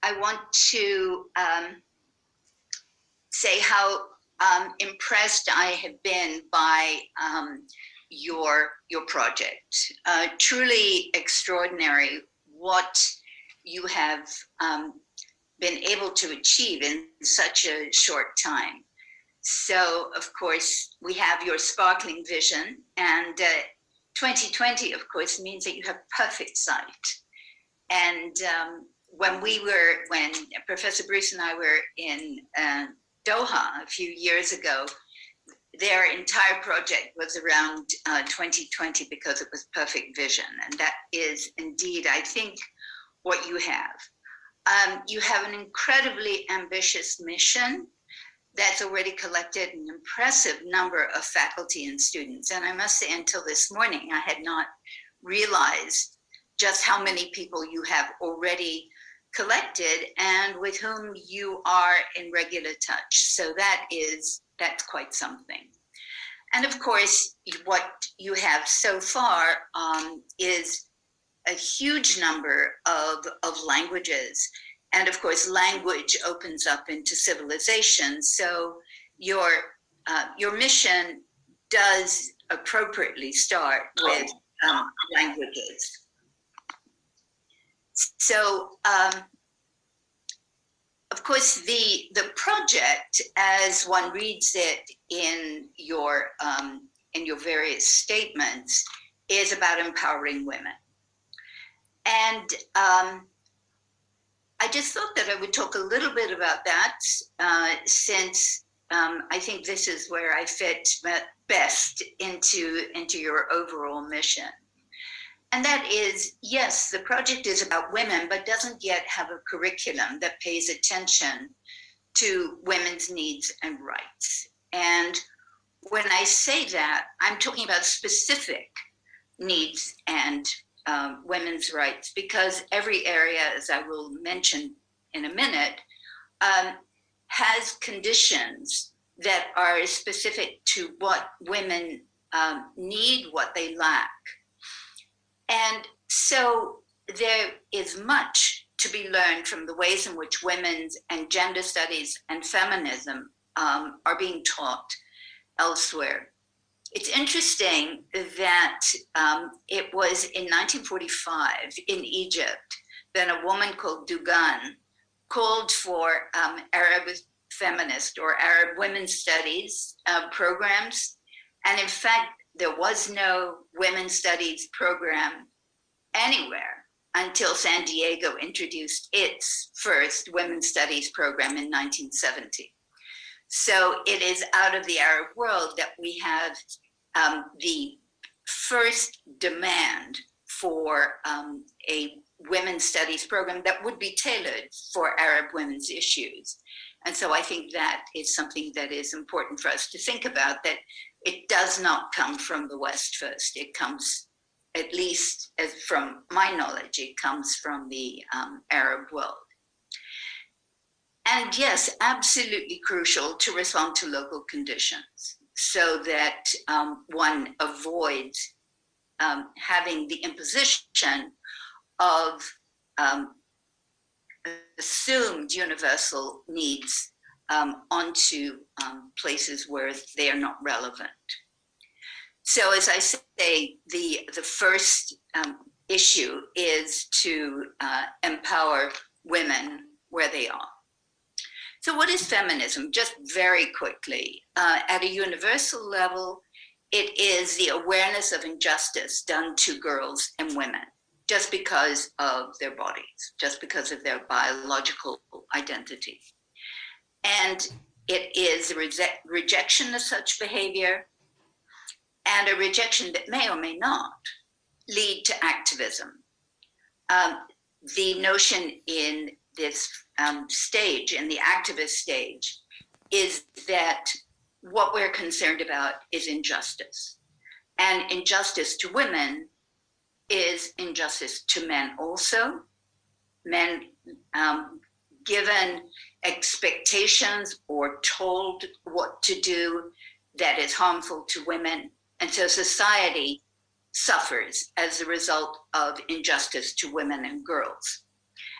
I want to say how impressed I have been by your project. Truly extraordinary what you have been able to achieve in such a short time. So, of course, we have your sparkling vision, and 2020, of course, means that you have perfect sight. And when Professor Bruce and I were in Doha a few years ago, their entire project was around 2020 because it was perfect vision. And that is indeed, I think, what you have. You have an incredibly ambitious mission that's already collected an impressive number of faculty and students. And I must say, until this morning, I had not realized just how many people you have already collected and with whom you are in regular touch. So that's quite something. And of course, what you have so far is a huge number of languages. And of course, language opens up into civilization. So your mission does appropriately start with languages. So, of course, the project, as one reads it in your various statements, is about empowering women. And I just thought that I would talk a little bit about that, since I think this is where I fit best into your overall mission. And that is, yes, the project is about women, but doesn't yet have a curriculum that pays attention to women's needs and rights. And when I say that, I'm talking about specific needs and women's rights, because every area, as I will mention in a minute, has conditions that are specific to what women need, what they lack. And so there is much to be learned from the ways in which women's and gender studies and feminism are being taught elsewhere. It's interesting that it was in 1945 in Egypt that a woman called Dugan called for Arab feminist or Arab women's studies programs. And in fact, there was no women's studies program anywhere until San Diego introduced its first women's studies program in 1970. So it is out of the Arab world that we have the first demand for a women's studies program that would be tailored for Arab women's issues. And so I think that is something that is important for us to think about, that it does not come from the West first. It comes, at least as from my knowledge, it comes from the Arab world. And yes, absolutely crucial to respond to local conditions so that one avoids having the imposition of assumed universal needs onto places where they are not relevant. So as I say, the first issue is to empower women where they are. So what is feminism? Just very quickly, at a universal level, it is the awareness of injustice done to girls and women just because of their bodies, just because of their biological identity. And it is a rejection of such behavior, and a rejection that may or may not lead to activism. The notion in this stage, in the activist stage, is that what we're concerned about is injustice. And injustice to women is injustice to men also. Men given expectations or told what to do that is harmful to women. And so society suffers as a result of injustice to women and girls.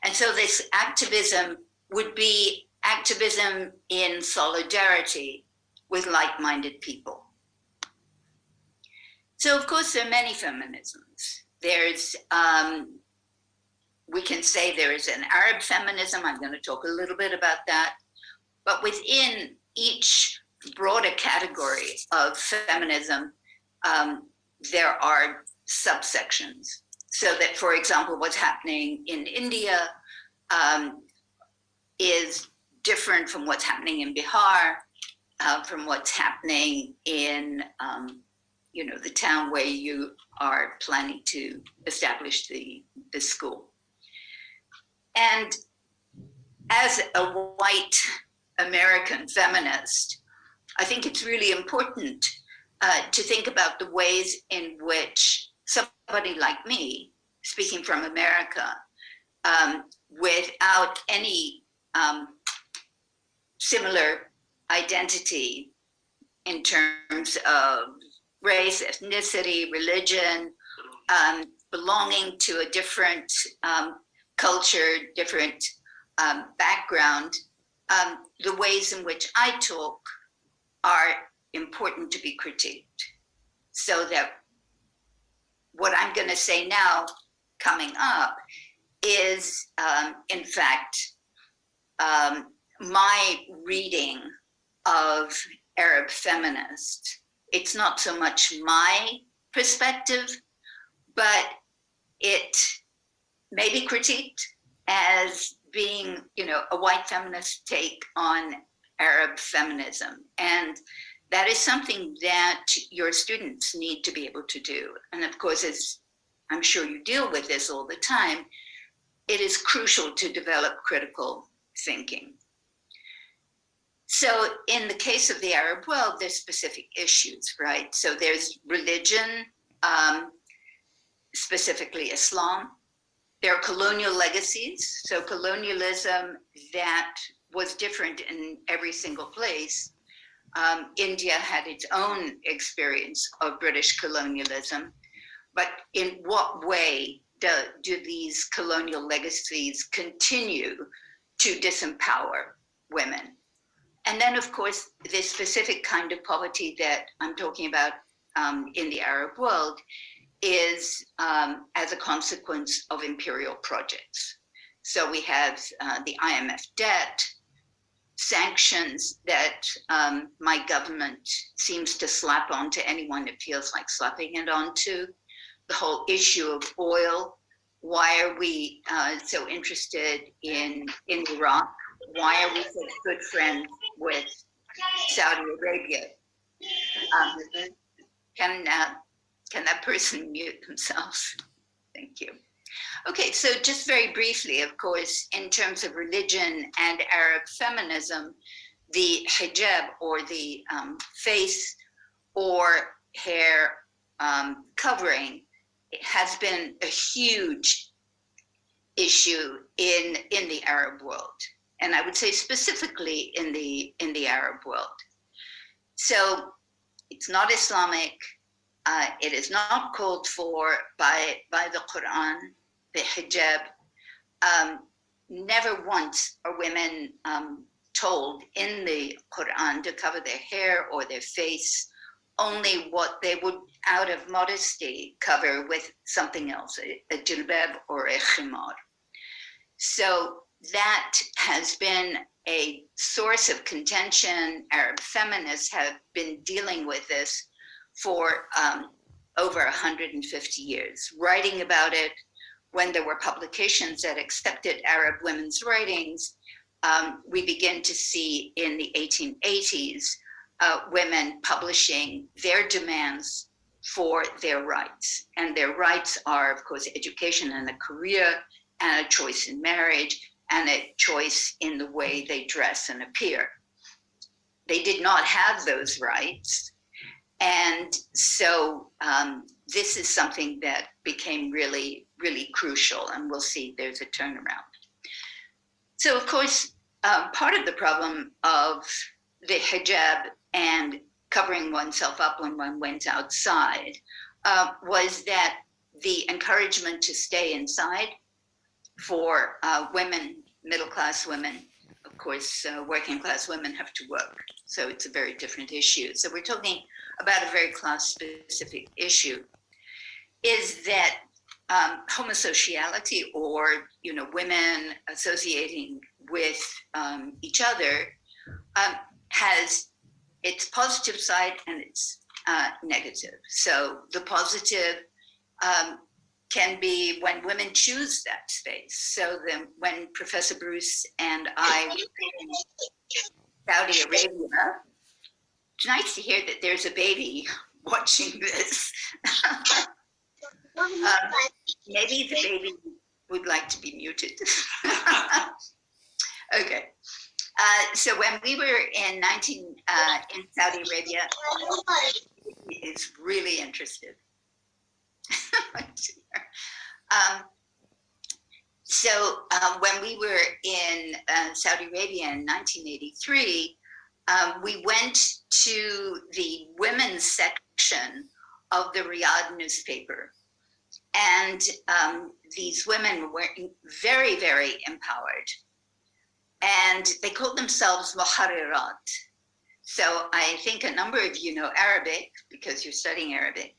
And so this activism would be activism in solidarity with like-minded people. So of course there are many feminisms. There's, we can say there is an Arab feminism. I'm going to talk a little bit about that. But within each broader category of feminism, there are subsections. So that, for example, what's happening in India is different from what's happening in Bihar, from what's happening in, you know, the town where you are planning to establish the school. And as a white American feminist, I think it's really important to think about the ways in which somebody like me, speaking from America, without any similar identity in terms of race, ethnicity, religion, belonging to a different culture, different background, the ways in which I talk are important to be critiqued. So that what I'm going to say now coming up is, in fact, my reading of Arab feminists. It's not so much my perspective, but it may be critiqued as being, you know, a white feminist take on Arab feminism. And that is something that your students need to be able to do. And of course, as I'm sure you deal with this all the time, it is crucial to develop critical thinking. So in the case of the Arab world, there's specific issues, right? So there's religion, specifically Islam. There are colonial legacies. So colonialism that was different in every single place. India had its own experience of British colonialism, but in what way do these colonial legacies continue to disempower women? And then, of course, this specific kind of poverty that I'm talking about in the Arab world is as a consequence of imperial projects. So we have the IMF debt, sanctions that my government seems to slap onto anyone it feels like slapping it onto, the whole issue of oil. Why are we so interested in Iraq? Why are we such good friends with Saudi Arabia? Can that person mute themselves? Thank you. Okay, so just very briefly, of course, in terms of religion and Arab feminism, the hijab, or the face or hair covering, has been a huge issue in the Arab world. And I would say specifically in the Arab world. So it's not Islamic. It is not called for by the Quran, the hijab. Never once are women told in the Quran to cover their hair or their face, only what they would, out of modesty, cover with something else, a jilbab or a khimar. So that has been a source of contention. Arab feminists have been dealing with this for over 150 years, writing about it. When there were publications that accepted Arab women's writings, we begin to see in the 1880s women publishing their demands for their rights. And their rights are, of course, education and a career, and a choice in marriage, and a choice in the way they dress and appear. They did not have those rights. And so this is something that became really, really crucial, and we'll see there's a turnaround. So of course, part of the problem of the hijab and covering oneself up when one went outside was that the encouragement to stay inside for women, middle-class women. Of course, working class women have to work, so it's a very different issue. So we're talking about a very class-specific issue, is that homosociality, or women associating with each other, has its positive side and its negative. So the positive can be when women choose that space. So then when Professor Bruce and I were in Saudi Arabia, it's nice to hear that there's a baby watching this. Maybe the baby would like to be muted. Okay. So when we were in Saudi Arabia, it's really interested. When we were in Saudi Arabia in 1983, we went to the women's section of the Riyadh newspaper. And these women were very, very empowered. And they called themselves muharrirat. So I think a number of you know Arabic because you're studying Arabic.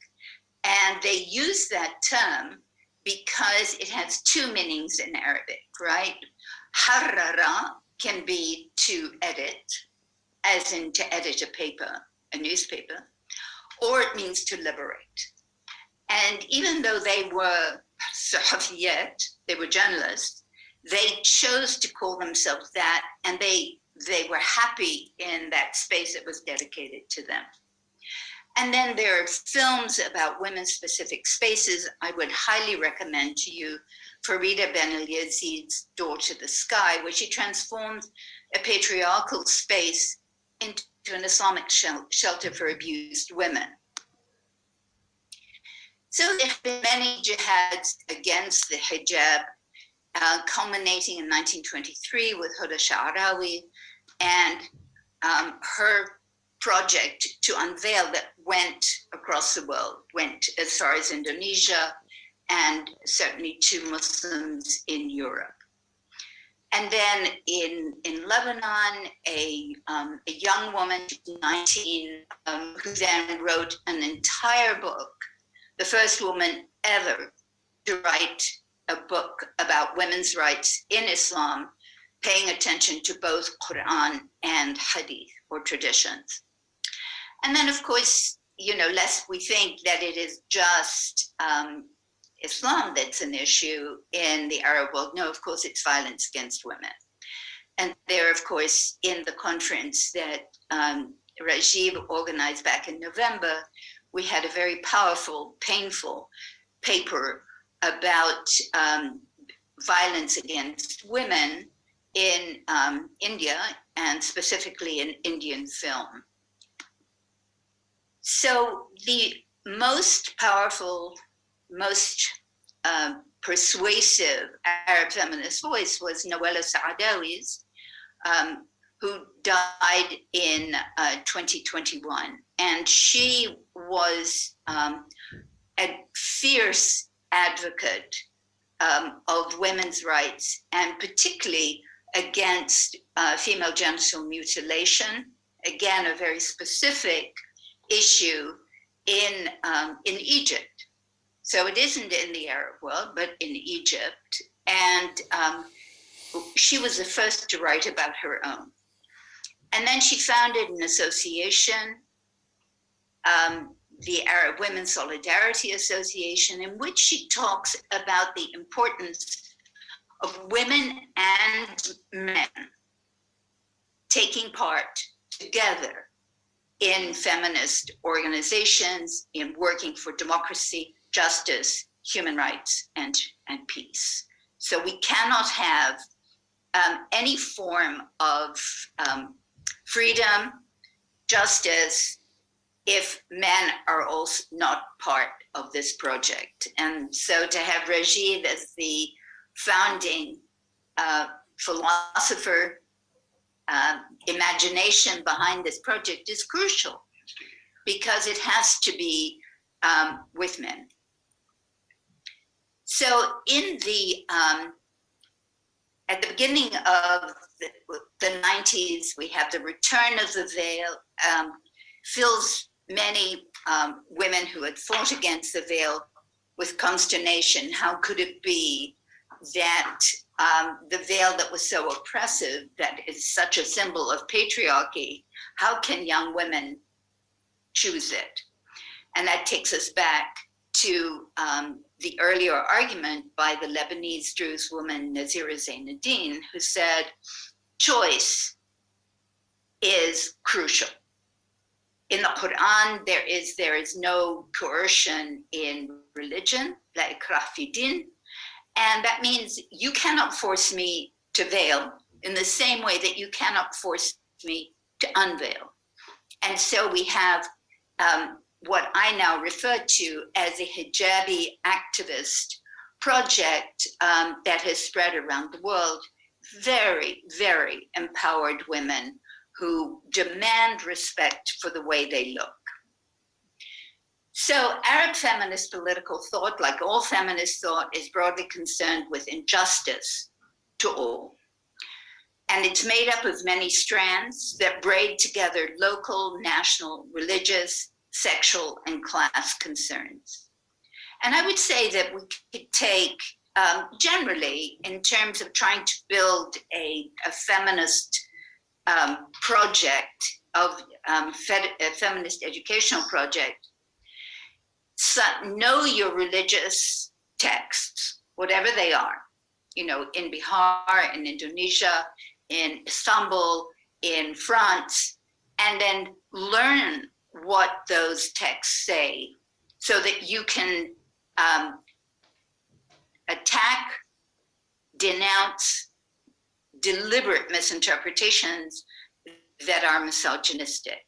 And they use that term because it has two meanings in Arabic, right? Harrara can be to edit, as in to edit a paper, a newspaper, or it means to liberate. And even though they were sahafiyat, they were journalists, they chose to call themselves that, and they were happy in that space that was dedicated to them. And then there are films about women-specific spaces. I would highly recommend to you Farida Ben-Yazid's Door to the Sky, where she transformed a patriarchal space into an Islamic shelter for abused women. So there have been many jihads against the hijab, culminating in 1923 with Huda Shaarawi and her project to unveil that went across the world, went as far as Indonesia and certainly to Muslims in Europe. And then in Lebanon, a young woman, 19, who then wrote an entire book, the first woman ever to write a book about women's rights in Islam, paying attention to both Quran and Hadith, or traditions. And then, of course, lest we think that it is just Islam that's an issue in the Arab world. No, of course, it's violence against women. And there, of course, in the conference that Rajiv organized back in November, we had a very powerful, painful paper about violence against women in India, and specifically in Indian film. So the most powerful, most persuasive Arab feminist voice was Nawal El Saadawi's, who died in 2021. And she was a fierce advocate of women's rights, and particularly against female genital mutilation. Again, a very specific issue in Egypt. So it isn't in the Arab world, but in Egypt. And she was the first to write about her own. And then she founded an association, the Arab Women's Solidarity Association, in which she talks about the importance of women and men taking part together in feminist organizations, in working for democracy, justice, human rights, and peace. So we cannot have any form of freedom, justice, if men are also not part of this project. And so to have Rajiv as the founding philosopher, imagination behind this project is crucial, because it has to be with men. So in the at the beginning of the 90s, we have the return of the veil, fills many women who had fought against the veil with consternation. How could it be that the veil that was so oppressive, that is such a symbol of patriarchy, how can young women choose it? And that takes us back to the earlier argument by the Lebanese Druze woman Nazira Zeineddine, who said, choice is crucial. In the Quran, there is no coercion in religion, la ikrah fi din, and that means you cannot force me to veil in the same way that you cannot force me to unveil. And so we have what I now refer to as a hijabi activist project that has spread around the world. Very, very empowered women who demand respect for the way they look. So Arab feminist political thought, like all feminist thought, is broadly concerned with injustice to all. And it's made up of many strands that braid together local, national, religious, sexual, and class concerns. And I would say that we could take, generally, in terms of trying to build a feminist project, of a feminist educational project, so know your religious texts, whatever they are, you know, in Bihar, in Indonesia, in Istanbul, in France, and then learn what those texts say so that you can attack, denounce deliberate misinterpretations that are misogynistic.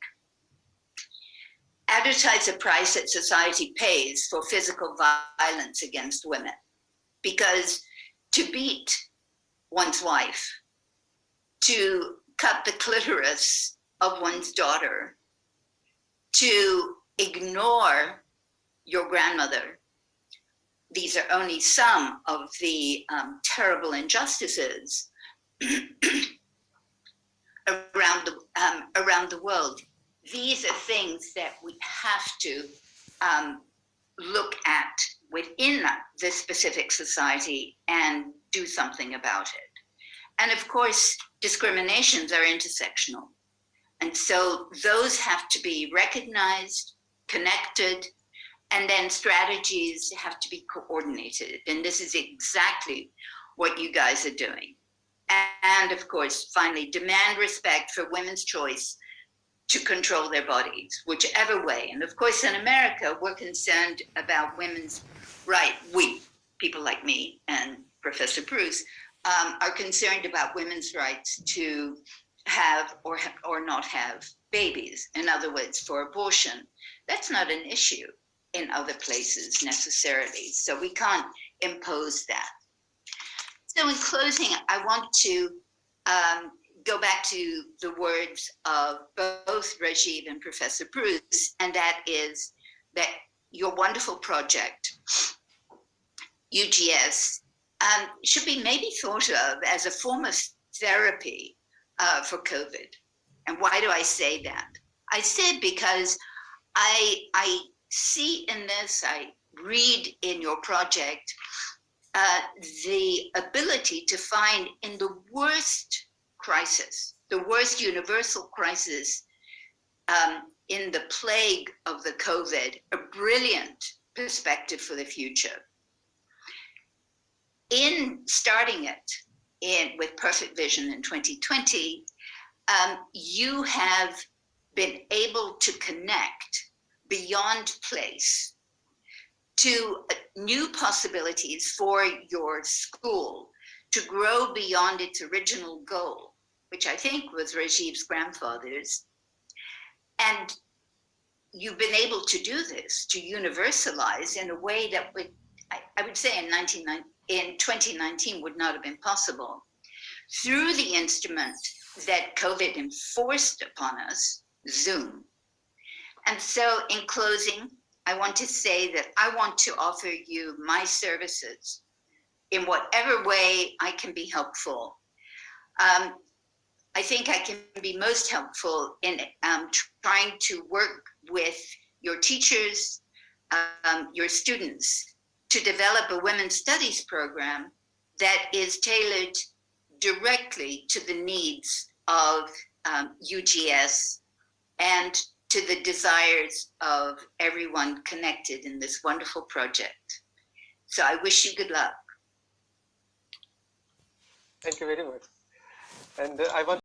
Advertise the price that society pays for physical violence against women, because to beat one's wife, to cut the clitoris of one's daughter, to ignore your grandmother, these are only some of the terrible injustices around the world. These are things that we have to look at within this specific society and do something about it. And of course, discriminations are intersectional. And so those have to be recognized, connected, and then strategies have to be coordinated. And this is exactly what you guys are doing. And of course, finally, demand respect for women's choice to control their bodies, whichever way. And of course, in America, we're concerned about women's right. We, people like me and Professor Bruce, are concerned about women's rights to have or not have babies. In other words, for abortion. That's not an issue in other places necessarily. So we can't impose that. So in closing, I want to go back to the words of both Rajiv and Professor Bruce, and that is that your wonderful project, UGS, should be maybe thought of as a form of therapy for COVID. And why do I say that? I say because I see in this, I read in your project, the ability to find in the worst crisis, the worst universal crisis in the plague of the COVID, a brilliant perspective for the future. In starting it with Perfect Vision in 2020, you have been able to connect beyond place to new possibilities for your school to grow beyond its original goal, which I think was Rajiv's grandfather's. And you've been able to do this, to universalize in a way that would, I would say in 2019 would not have been possible, through the instrument that COVID enforced upon us, Zoom. And so in closing, I want to say that I want to offer you my services in whatever way I can be helpful. I think I can be most helpful in trying to work with your teachers, your students, to develop a women's studies program that is tailored directly to the needs of UGS and to the desires of everyone connected in this wonderful project. So I wish you good luck. Thank you very much. And I want